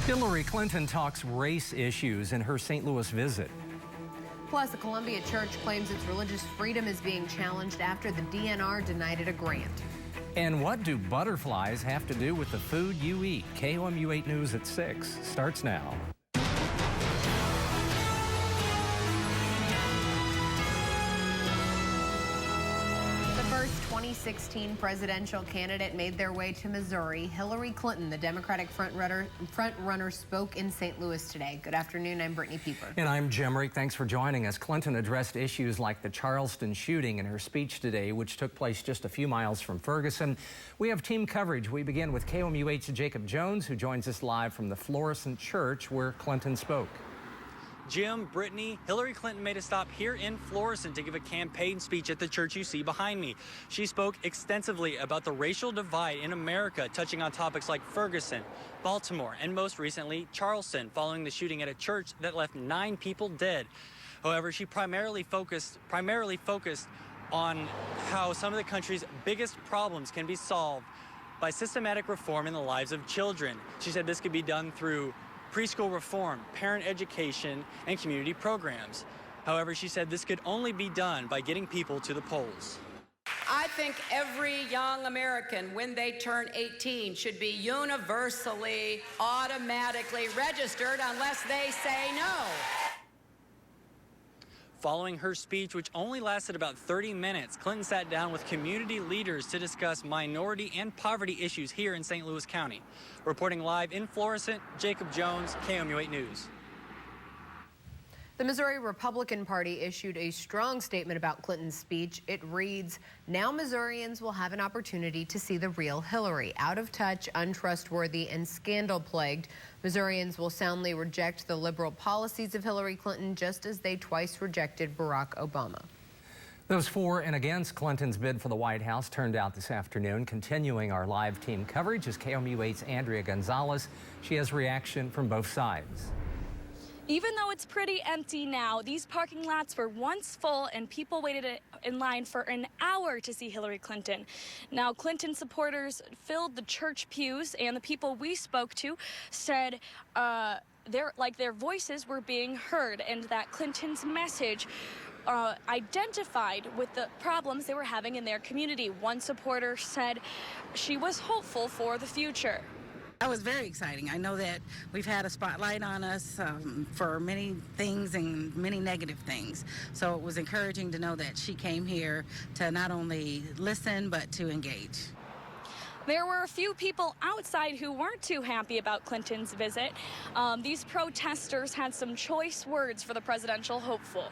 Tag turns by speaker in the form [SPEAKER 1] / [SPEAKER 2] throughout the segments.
[SPEAKER 1] Hilary Clinton talks race issues in her St. Louis visit.
[SPEAKER 2] Plus, the Columbia Church claims its religious freedom is being challenged after the DNR denied it a grant.
[SPEAKER 1] And what do butterflies have to do with the food you eat? KOMU 8 News at 6 starts now.
[SPEAKER 2] The first 2016 presidential candidate made their way to Missouri. Hilary Clinton, the Democratic front-runner, spoke in St. Louis today. Good afternoon. I'm Brittany Peiper.
[SPEAKER 1] And I'm Jim Reek. Thanks for joining us. Clinton addressed issues like the Charleston shooting in her speech today, which took place just a few miles from Ferguson. We have team coverage. We begin with KOMU 8's Jacob Jones, who joins us live from the Florissant Church where Clinton spoke.
[SPEAKER 3] Jim, Brittany, Hilary Clinton made a stop here in Florissant to give a campaign speech at the church you see behind me. She spoke extensively about the racial divide in America, touching on topics like Ferguson, Baltimore, and most recently, Charleston, following the shooting at a church that left 9 people dead. However, she primarily focused on how some of the country's biggest problems can be solved by systematic reform in the lives of children. She said this could be done through preschool reform, parent education, and community programs. However, she said this could only be done by getting people to the polls.
[SPEAKER 4] I think every young American, when they turn 18, should be universally, automatically registered unless they say no.
[SPEAKER 3] Following her speech, which only lasted about 30 minutes, Clinton sat down with community leaders to discuss minority and poverty issues here in St. Louis County. Reporting live in Florissant, Jacob Jones, KOMU 8 News.
[SPEAKER 2] The Missouri Republican Party issued a strong statement about Clinton's speech. It reads, "Now Missourians will have an opportunity to see the real Hillary. Out of touch, untrustworthy, and scandal-plagued, Missourians will soundly reject the liberal policies of Hillary Clinton just as they twice rejected Barack Obama."
[SPEAKER 1] Those for and against Clinton's bid for the White House turned out this afternoon. Continuing our live team coverage is KOMU 8's Andrea Gonzalez. She has reaction from both sides.
[SPEAKER 5] Even though it's pretty empty now, these parking lots were once full and people waited in line for an hour to see Hillary Clinton. Now, Clinton supporters filled the church pews, and the people we spoke to said their voices were being heard and that Clinton's message identified with the problems they were having in their community. One supporter said she was hopeful for the future.
[SPEAKER 6] That was very exciting. I know that we've had a spotlight on us for many things and many negative things. So it was encouraging to know that she came here to not only listen, but to engage.
[SPEAKER 5] There were a few people outside who weren't too happy about Clinton's visit. These protesters had some choice words for the presidential hopeful.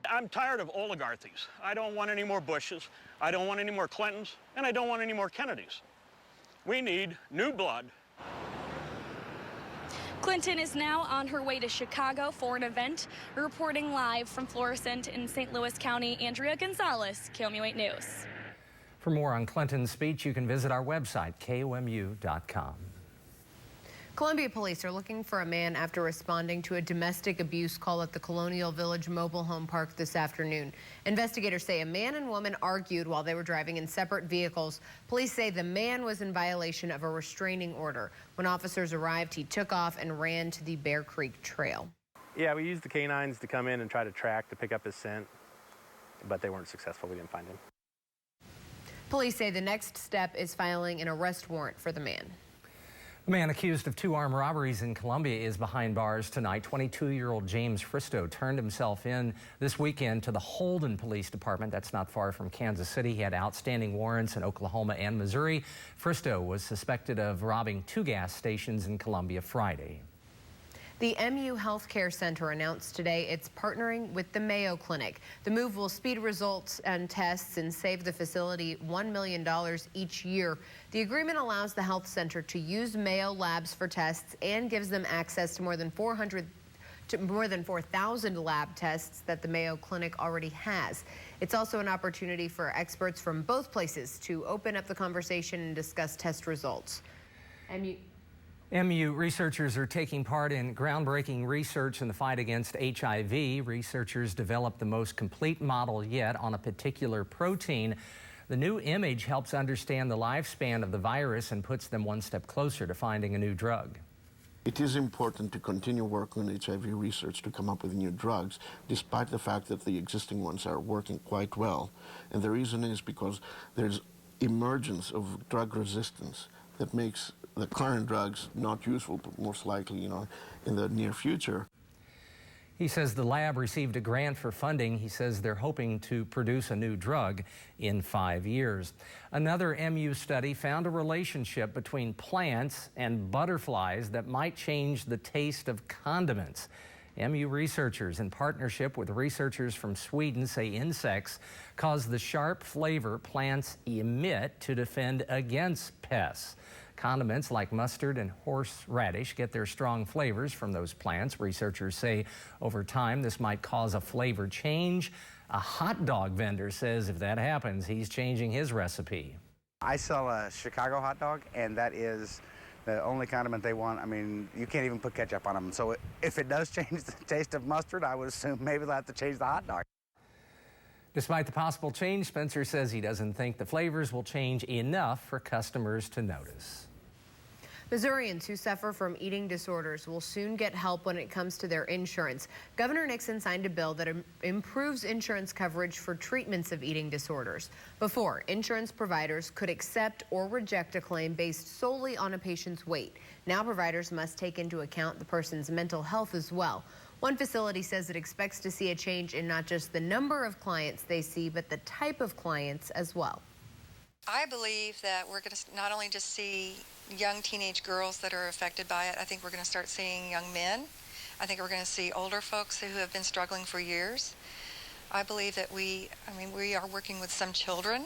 [SPEAKER 7] I'm tired of oligarchies. I don't want any more Bushes, I don't want any more Clintons, and I don't want any more Kennedys. We need new blood.
[SPEAKER 5] Clinton is now on her way to Chicago for an event. Reporting live from Florissant in St. Louis County, Andrea Gonzalez, KOMU 8 News.
[SPEAKER 1] For more on Clinton's speech, you can visit our website, KOMU.com.
[SPEAKER 2] Columbia police are looking for a man after responding to a domestic abuse call at the Colonial Village mobile home park this afternoon. Investigators say a man and woman argued while they were driving in separate vehicles. Police say the man was in violation of a restraining order. When officers arrived, he took off and ran to the Bear Creek Trail.
[SPEAKER 8] Yeah, we used the canines to come in and try to track to pick up his scent, but they weren't successful. We didn't find him.
[SPEAKER 2] Police say the next step is filing an arrest warrant for the man.
[SPEAKER 1] The man accused of 2 armed robberies in Columbia is behind bars tonight. 22-year-old James Fristow turned himself in this weekend to the Holden Police Department. That's not far from Kansas City. He had outstanding warrants in Oklahoma and Missouri. Fristow was suspected of robbing 2 gas stations in Columbia Friday.
[SPEAKER 2] The MU Healthcare Center announced today it's partnering with the Mayo Clinic. The move will speed results and tests and save the facility $1 million each year. The agreement allows the health center to use Mayo labs for tests and gives them access to more than 4,000 lab tests that the Mayo Clinic already has. It's also an opportunity for experts from both places to open up the conversation and discuss test results.
[SPEAKER 1] MU researchers are taking part in groundbreaking research in the fight against HIV. Researchers developed the most complete model yet on a particular protein. The new image helps understand the lifespan of the virus and puts them one step closer to finding a new drug.
[SPEAKER 9] It is important to continue work on HIV research to come up with new drugs, despite the fact that the existing ones are working quite well. And the reason is because there's emergence of drug resistance that makes the current drugs not useful, most likely, in the near future.
[SPEAKER 1] He says the lab received a grant for funding. He says they're hoping to produce a new drug in 5 years. Another MU study found a relationship between plants and butterflies that might change the taste of condiments. MU researchers, in partnership with researchers from Sweden, say insects cause the sharp flavor plants emit to defend against pests. Condiments like mustard and horseradish get their strong flavors from those plants. Researchers say over time this might cause a flavor change. A hot dog vendor says if that happens, he's changing his recipe.
[SPEAKER 10] I sell a Chicago hot dog, and that is the only condiment they want. I mean, you can't even put ketchup on them. So if it does change the taste of mustard, I would assume maybe they'll have to change the hot dog.
[SPEAKER 1] Despite the possible change, Spencer says he doesn't think the flavors will change enough for customers to notice.
[SPEAKER 2] Missourians who suffer from eating disorders will soon get help when it comes to their insurance. Governor Nixon signed a bill that improves insurance coverage for treatments of eating disorders. Before, insurance providers could accept or reject a claim based solely on a patient's weight. Now providers must take into account the person's mental health as well. One facility says it expects to see a change in not just the number of clients they see, but the type of clients as well.
[SPEAKER 11] I believe that we're going to not only just see young teenage girls that are affected by it, I think we're going to start seeing young men. I think we're going to see older folks who have been struggling for years. I believe that we are working with some children.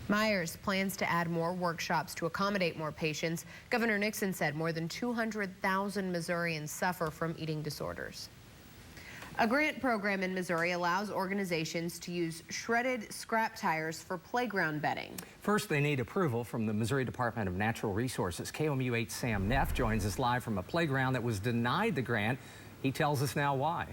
[SPEAKER 2] Myers plans to add more workshops to accommodate more patients. Governor Nixon said more than 200,000 Missourians suffer from eating disorders. A grant program in Missouri allows organizations to use shredded scrap tires for playground bedding.
[SPEAKER 1] First, they need approval from the Missouri Department of Natural Resources. KOMU 8's Sam Neff joins us live from a playground that was denied the grant. He tells us now why.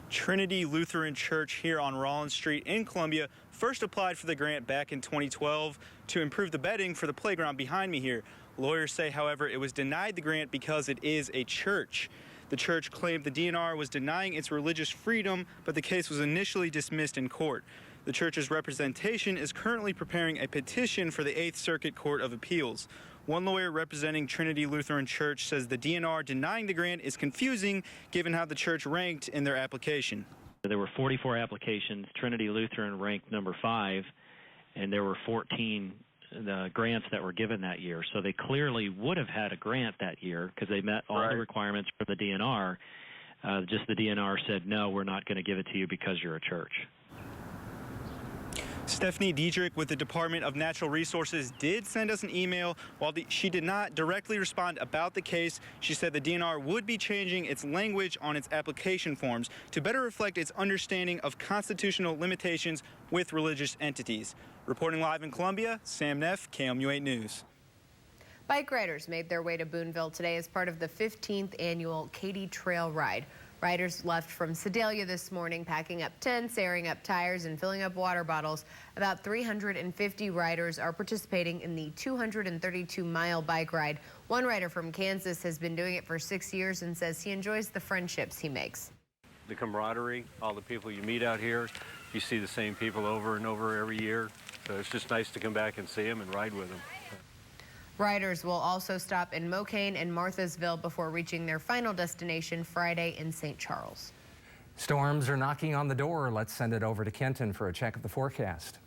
[SPEAKER 3] Trinity Lutheran Church here on Rollins Street in Columbia first applied for the grant back in 2012 to improve the bedding for the playground behind me here. Lawyers say, however, it was denied the grant because it is a church. The church claimed the DNR was denying its religious freedom, but the case was initially dismissed in court. The church's representation is currently preparing a petition for the 8th Circuit Court of Appeals. One lawyer representing Trinity Lutheran Church says the DNR denying the grant is confusing given how the church ranked in their application.
[SPEAKER 12] There were 44 applications. Trinity Lutheran ranked number 5, and there were 14 grants that were given that year. So they clearly would have had a grant that year because they met all the requirements for the DNR. Just the DNR said, no, we're not going to give it to you because you're a church.
[SPEAKER 3] Stephanie Diedrich with the Department of Natural Resources did send us an email. While she did not directly respond about the case, she said the DNR would be changing its language on its application forms to better reflect its understanding of constitutional limitations with religious entities. Reporting live in Columbia, Sam Neff, KOMU 8 News.
[SPEAKER 2] Bike riders made their way to Boonville today as part of the 15th annual Katy Trail Ride. Riders left from Sedalia this morning, packing up tents, airing up tires, and filling up water bottles. About 350 riders are participating in the 232-mile bike ride. One rider from Kansas has been doing it for 6 years and says he enjoys the friendships he makes.
[SPEAKER 13] The camaraderie, all the people you meet out here, you see the same people over and over every year. So it's just nice to come back and see them and ride with them.
[SPEAKER 2] Riders will also stop in Mocaine and Marthasville before reaching their final destination Friday in St. Charles.
[SPEAKER 1] Storms are knocking on the door. Let's send it over to Kenton for a check of the forecast.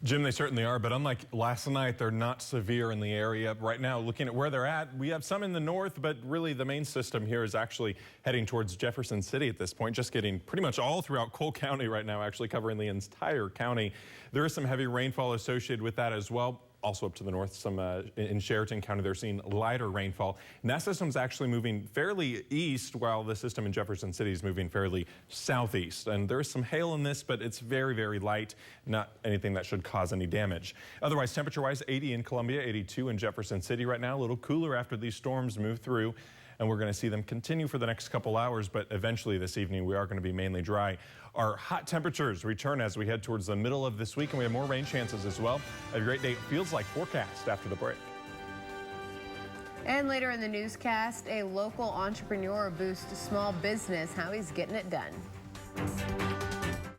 [SPEAKER 14] Jim, they certainly are, but unlike last night, they're not severe in the area. Right now, looking at where they're at, we have some in the north, but really the main system here is actually heading towards Jefferson City at this point, just getting pretty much all throughout Cole County right now, actually covering the entire county. There is some heavy rainfall associated with that as well. Also up to the north, some in Sheraton County, they're seeing lighter rainfall. And that system's actually moving fairly east, while the system in Jefferson City is moving fairly southeast. And there is some hail in this, but it's very, very light, not anything that should cause any damage. Otherwise, temperature-wise, 80 in Columbia, 82 in Jefferson City right now. A little cooler after these storms move through. And we're going to see them continue for the next couple hours, but eventually this evening we are going to be mainly dry. Our hot temperatures return as we head towards the middle of this week, and we have more rain chances as well. Have a great day. It feels like forecast after the break.
[SPEAKER 2] And later in the newscast, a local entrepreneur boosts small business, how he's getting it done.